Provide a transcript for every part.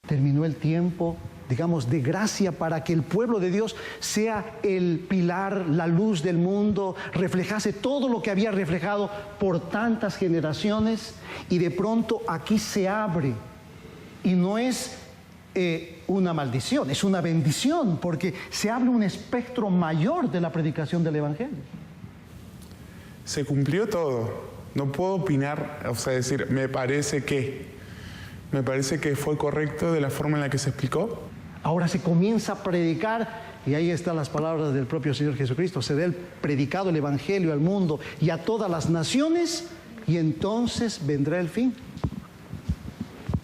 terminó el tiempo, digamos, de gracia para que el pueblo de Dios sea el pilar, la luz del mundo, reflejase todo lo que había reflejado por tantas generaciones, y de pronto aquí se abre, y no es una maldición, es una bendición, porque se abre un espectro mayor de la predicación del Evangelio. Se cumplió todo. No puedo opinar, o sea, decir, me parece que fue correcto de la forma en la que se explicó. Ahora se comienza a predicar, y ahí están las palabras del propio Señor Jesucristo: se dé predicado el Evangelio al mundo y a todas las naciones, y entonces vendrá el fin.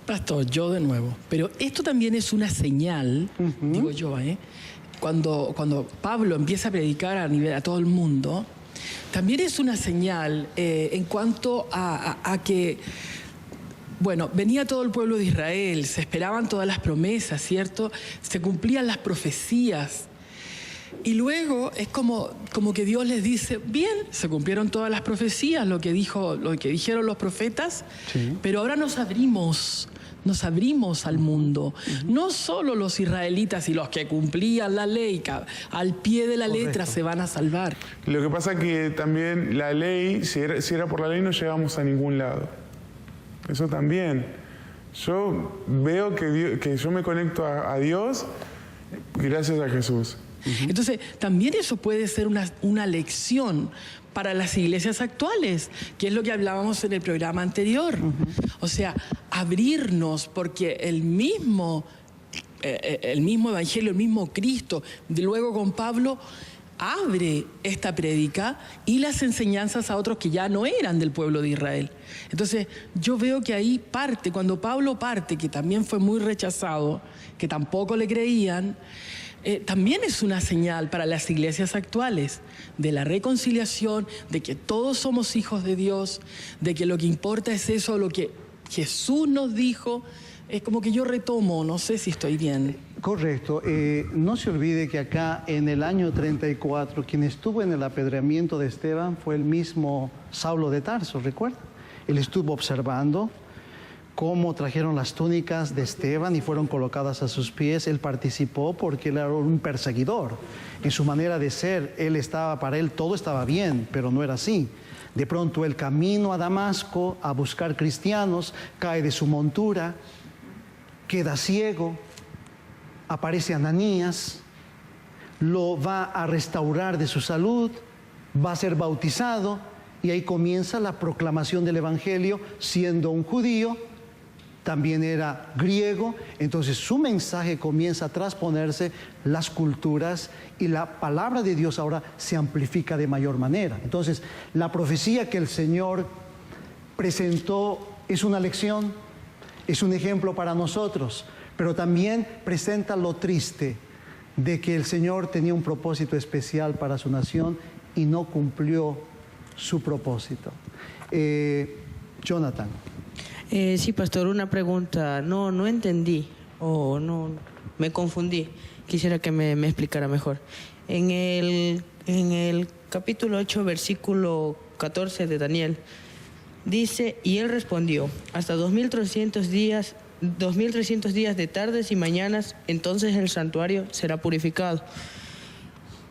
Pastor, yo de nuevo, pero esto también es una señal, digo yo, cuando Pablo empieza a predicar a todo el mundo, también es una señal en cuanto a que, bueno, venía todo el pueblo de Israel, se esperaban todas las promesas, ¿cierto? Se cumplían las profecías. Y luego es como que Dios les dice, bien, se cumplieron todas las profecías, lo que dijeron los profetas, sí, pero ahora nos abrimos al mundo. No solo los israelitas y los que cumplían la ley, al pie de la letra se van a salvar. Lo que pasa es que también la ley, si era por la ley, no llegamos a ningún lado. Eso también. Yo veo que yo me conecto a Dios gracias a Jesús. Entonces, también eso puede ser una lección para las iglesias actuales, que es lo que hablábamos en el programa anterior. O sea, abrirnos, porque el mismo Evangelio, el mismo Cristo, luego con Pablo, abre esta prédica y las enseñanzas a otros que ya no eran del pueblo de Israel. Entonces, yo veo que ahí cuando Pablo parte, que también fue muy rechazado, que tampoco le creían, también es una señal para las iglesias actuales de la reconciliación, de que todos somos hijos de Dios, de que lo que importa es eso, lo que Jesús nos dijo. Es como que yo retomo, no sé si estoy bien. Correcto. No se olvide que acá en el año 34, quien estuvo en el apedreamiento de Esteban fue el mismo Saulo de Tarso, ¿recuerda? Él estuvo observando cómo trajeron las túnicas de Esteban y fueron colocadas a sus pies. Él participó porque él era un perseguidor. En su manera de ser, para él todo estaba bien, pero no era así. De pronto el camino a Damasco a buscar cristianos, cae de su montura, queda ciego, aparece Ananías, lo va a restaurar de su salud, va a ser bautizado, y ahí comienza la proclamación del Evangelio, siendo un judío. También era griego, entonces su mensaje comienza a transponerse las culturas y la palabra de Dios ahora se amplifica de mayor manera. Entonces, la profecía que el Señor presentó es una lección, es un ejemplo para nosotros, pero también presenta lo triste de que el Señor tenía un propósito especial para su nación y no cumplió su propósito. Jonathan. Sí, pastor, una pregunta. No entendí o no me confundí. Quisiera que me explicara mejor. En el capítulo 8, versículo 14 de Daniel, dice, y él respondió, hasta 2300 días de tardes y mañanas, entonces el santuario será purificado.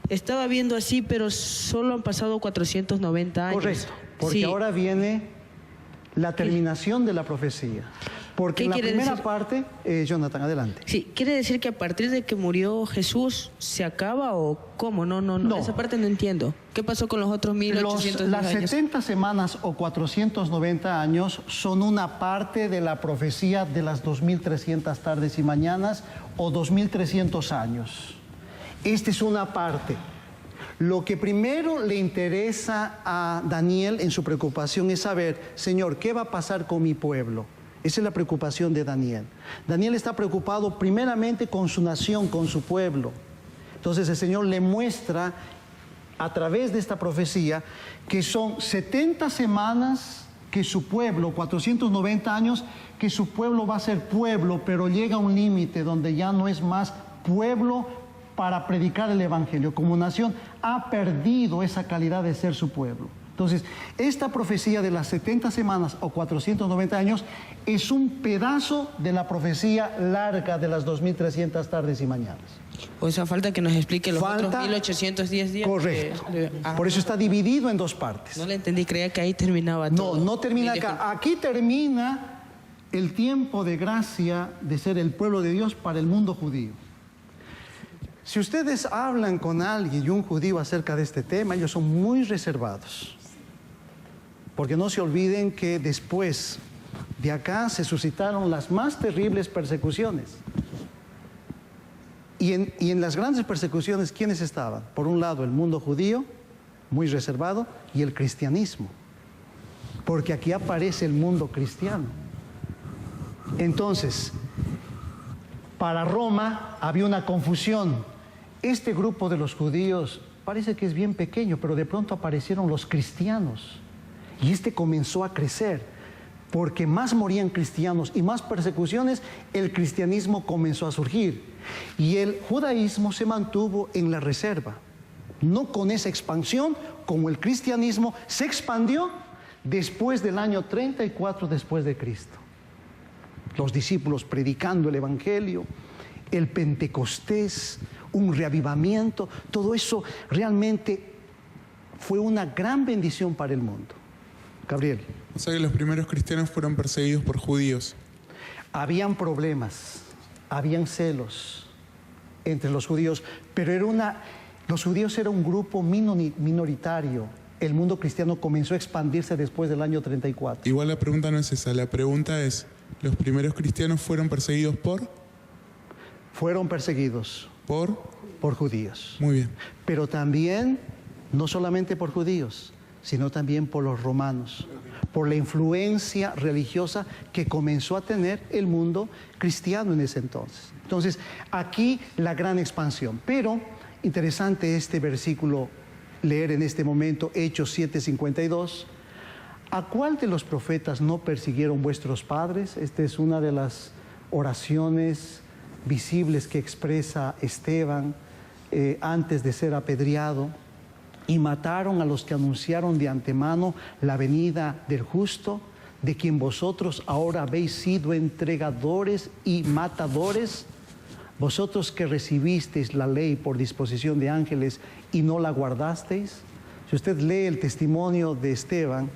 Estaba viendo así, pero solo han pasado 490 años. Correcto, porque sí, ahora viene la terminación de la profecía. Porque en la primera parte, Jonathan, adelante. Sí, ¿quiere decir que a partir de que murió Jesús se acaba o cómo? No, esa parte no entiendo. ¿Qué pasó con los otros 1800 Las años? 70 semanas o 490 años son una parte de la profecía de las 2300 tardes y mañanas o 2300 años. Esta es una parte. Lo que primero le interesa a Daniel en su preocupación es saber, Señor, ¿qué va a pasar con mi pueblo? Esa es la preocupación de Daniel. Daniel está preocupado primeramente con su nación, con su pueblo. Entonces el Señor le muestra a través de esta profecía que son 70 semanas que su pueblo, 490 años, que su pueblo va a ser pueblo, pero llega a un límite donde ya no es más pueblo para predicar el Evangelio. Como nación ha perdido esa calidad de ser su pueblo. Entonces, esta profecía de las 70 semanas o 490 años es un pedazo de la profecía larga de las 2300 tardes y mañanas. O sea, falta que nos explique los Falta- otros 1810 días. Correcto. Ah, Por eso está dividido en dos partes. no le entendí, creía que ahí terminaba No, todo. no termina Disculpe. acá. Aquí termina el tiempo de gracia de ser el pueblo de Dios para el mundo judío. Si ustedes hablan con alguien y un judío acerca de este tema, ellos son muy reservados. Porque no se olviden que después de acá se suscitaron las más terribles persecuciones. Y en las grandes persecuciones, ¿quiénes estaban? Por un lado, el mundo judío, muy reservado, y el cristianismo. Porque aquí aparece el mundo cristiano. Entonces, para Roma había una confusión. Este grupo de los judíos parece que es bien pequeño, pero de pronto aparecieron los cristianos. Y este comenzó a crecer. Porque más morían cristianos y más persecuciones, el cristianismo comenzó a surgir. Y el judaísmo se mantuvo en la reserva. No con esa expansión, como el cristianismo se expandió después del año 34 después de Cristo. Los discípulos predicando el evangelio, el Pentecostés, un reavivamiento, todo eso realmente fue una gran bendición para el mundo. Gabriel. O sea que los primeros cristianos fueron perseguidos por judíos. Habían problemas, habían celos entre los judíos, pero los judíos eran un grupo minoritario. El mundo cristiano comenzó a expandirse después del año 34. Igual la pregunta no es esa, la pregunta es, ¿los primeros cristianos fueron perseguidos por? Fueron perseguidos por judíos. Muy bien. Pero también, no solamente por judíos, sino también por los romanos, por la influencia religiosa que comenzó a tener el mundo cristiano en ese entonces. Entonces, aquí la gran expansión. Pero, interesante este versículo, leer en este momento, Hechos 7:52. ¿A cuál de los profetas no persiguieron vuestros padres? Esta es una de las oraciones visibles que expresa Esteban antes de ser apedreado. Y mataron a los que anunciaron de antemano la venida del justo, de quien vosotros ahora habéis sido entregadores y matadores. Vosotros que recibisteis la ley por disposición de ángeles y no la guardasteis. Si usted lee el testimonio de Esteban,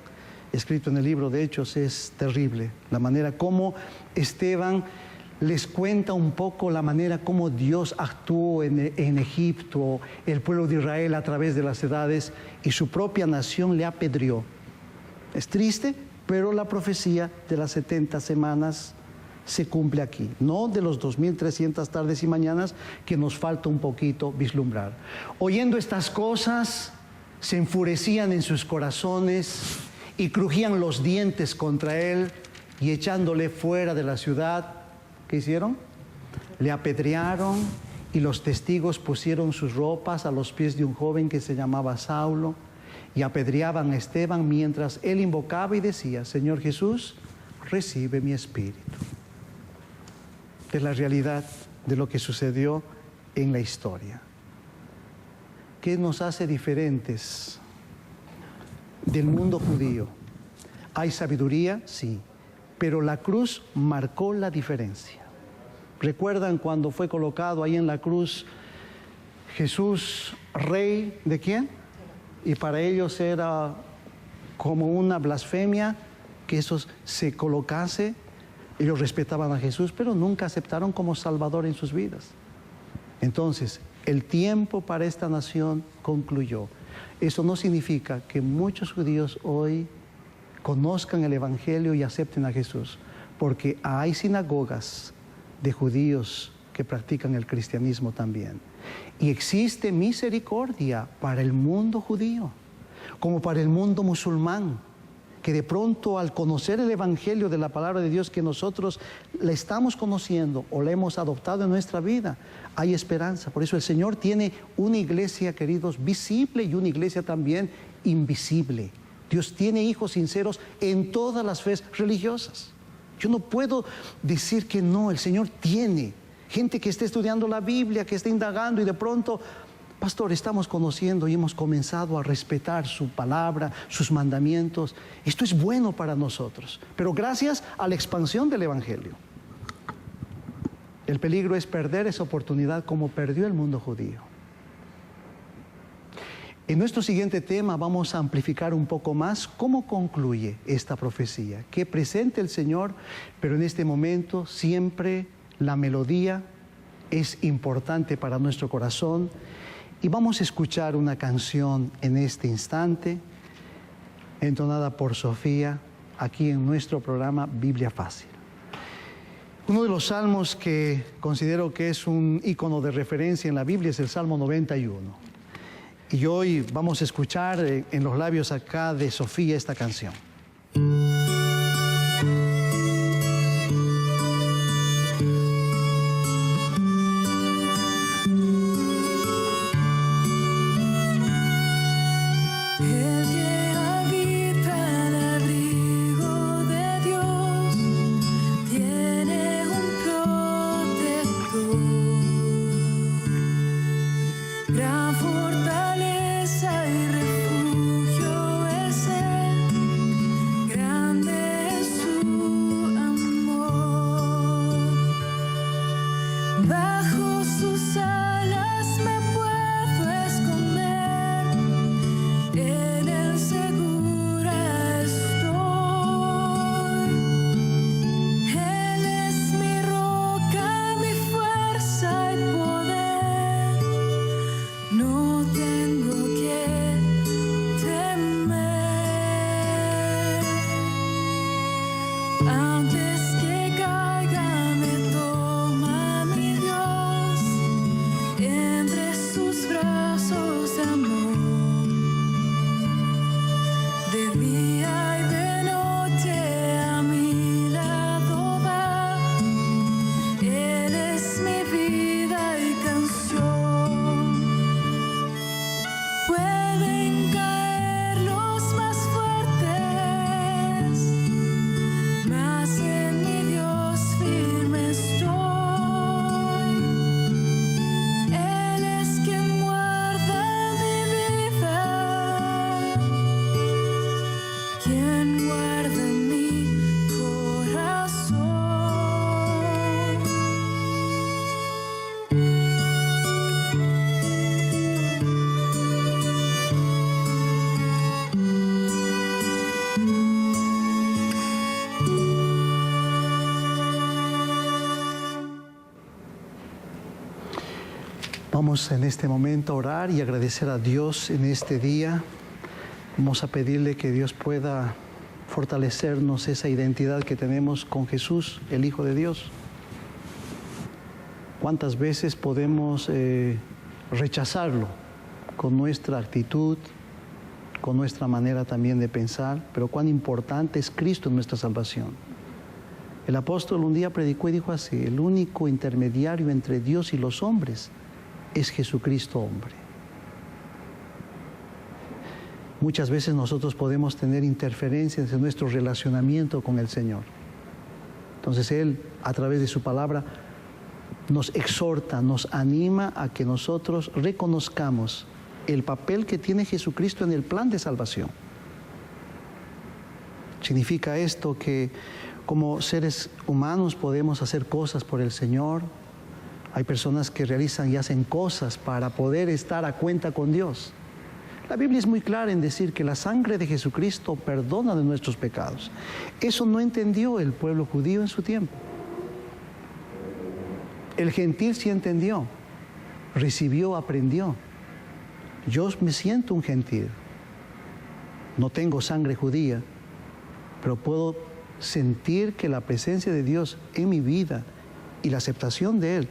escrito en el libro de Hechos, es terrible. La manera como Esteban les cuenta un poco la manera como Dios actuó en Egipto, el pueblo de Israel a través de las edades, y su propia nación le apedreó. Es triste, pero la profecía de las 70 semanas se cumple aquí, no de los 2300 tardes y mañanas que nos falta un poquito vislumbrar. Oyendo estas cosas, se enfurecían en sus corazones y crujían los dientes contra él, y echándole fuera de la ciudad, ¿qué hicieron? Le apedrearon, y los testigos pusieron sus ropas a los pies de un joven que se llamaba Saulo, y apedreaban a Esteban mientras él invocaba y decía: Señor Jesús, recibe mi espíritu. Es la realidad de lo que sucedió en la historia. ¿Qué nos hace diferentes del mundo judío? ¿Hay sabiduría? Sí. Pero la cruz marcó la diferencia. ¿Recuerdan cuando fue colocado ahí en la cruz Jesús, rey de quién? Y para ellos era como una blasfemia que eso se colocase. Ellos respetaban a Jesús, pero nunca aceptaron como Salvador en sus vidas. Entonces, el tiempo para esta nación concluyó. Eso no significa que muchos judíos hoy conozcan el Evangelio y acepten a Jesús, porque hay sinagogas de judíos que practican el cristianismo también. Y existe misericordia para el mundo judío, como para el mundo musulmán, que de pronto al conocer el Evangelio de la palabra de Dios, que nosotros la estamos conociendo o la hemos adoptado en nuestra vida, hay esperanza. Por eso el Señor tiene una iglesia, queridos, visible, y una iglesia también invisible. Dios tiene hijos sinceros en todas las fes religiosas. Yo no puedo decir que no, el Señor tiene gente que esté estudiando la Biblia, que esté indagando, y de pronto pastor, estamos conociendo y hemos comenzado a respetar su palabra, sus mandamientos. Esto es bueno para nosotros, pero gracias a la expansión del Evangelio. El peligro es perder esa oportunidad como perdió el mundo judío. En nuestro siguiente tema vamos a amplificar un poco más cómo concluye esta profecía, qué presenta el Señor, pero en este momento siempre la melodía es importante para nuestro corazón. Y vamos a escuchar una canción en este instante, entonada por Sofía, aquí en nuestro programa Biblia Fácil. Uno de los salmos que considero que es un ícono de referencia en la Biblia es el Salmo 91. Y hoy vamos a escuchar en los labios acá de Sofía esta canción. Vamos en este momento a orar y agradecer a Dios en este día. Vamos a pedirle que Dios pueda fortalecernos esa identidad que tenemos con Jesús, el Hijo de Dios. ¿Cuántas veces podemos rechazarlo con nuestra actitud, con nuestra manera también de pensar? Pero cuán importante es Cristo en nuestra salvación. El apóstol un día predicó y dijo así: el único intermediario entre Dios y los hombres es Jesucristo hombre. Muchas veces nosotros podemos tener interferencias en nuestro relacionamiento con el Señor. Entonces Él, a través de su palabra, nos exhorta, nos anima a que nosotros reconozcamos el papel que tiene Jesucristo en el plan de salvación. Significa esto que como seres humanos podemos hacer cosas por el Señor. Hay personas que realizan y hacen cosas para poder estar a cuenta con Dios. La Biblia es muy clara en decir que la sangre de Jesucristo perdona de nuestros pecados. Eso no entendió el pueblo judío en su tiempo. El gentil sí entendió, recibió, aprendió. Yo me siento un gentil. No tengo sangre judía, pero puedo sentir que la presencia de Dios en mi vida y la aceptación de Él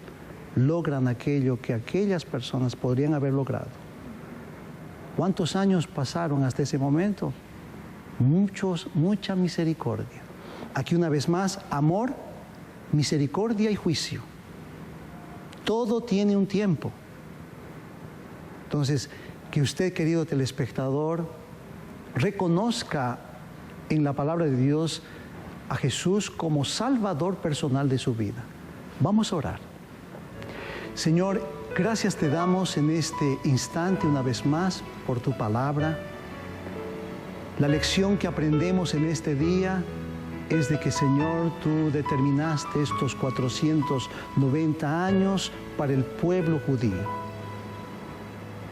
logran aquello que aquellas personas podrían haber logrado. ¿Cuántos años pasaron hasta ese momento? Mucha misericordia. Aquí una vez más, amor, misericordia y juicio. Todo tiene un tiempo. Entonces, que usted, querido telespectador, reconozca en la palabra de Dios a Jesús como Salvador personal de su vida. Vamos a orar. Señor, Gracias te damos en este instante una vez más por tu palabra. La lección que aprendemos en este día es de que, Señor, tú determinaste estos 490 años para el pueblo judío,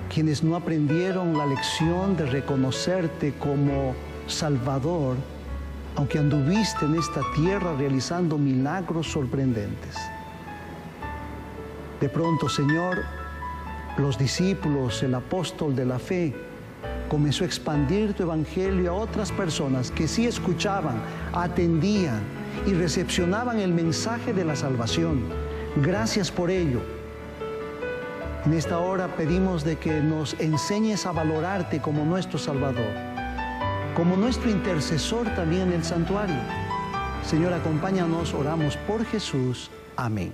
quienes no aprendieron la lección de reconocerte como Salvador, aunque anduviste en esta tierra realizando milagros sorprendentes. De pronto, Señor, los discípulos, el apóstol de la fe, comenzó a expandir tu evangelio a otras personas que sí escuchaban, atendían y recepcionaban el mensaje de la salvación. Gracias por ello. En esta hora pedimos de que nos enseñes a valorarte como nuestro Salvador, como nuestro intercesor también en el santuario. Señor, acompáñanos, oramos por Jesús. Amén.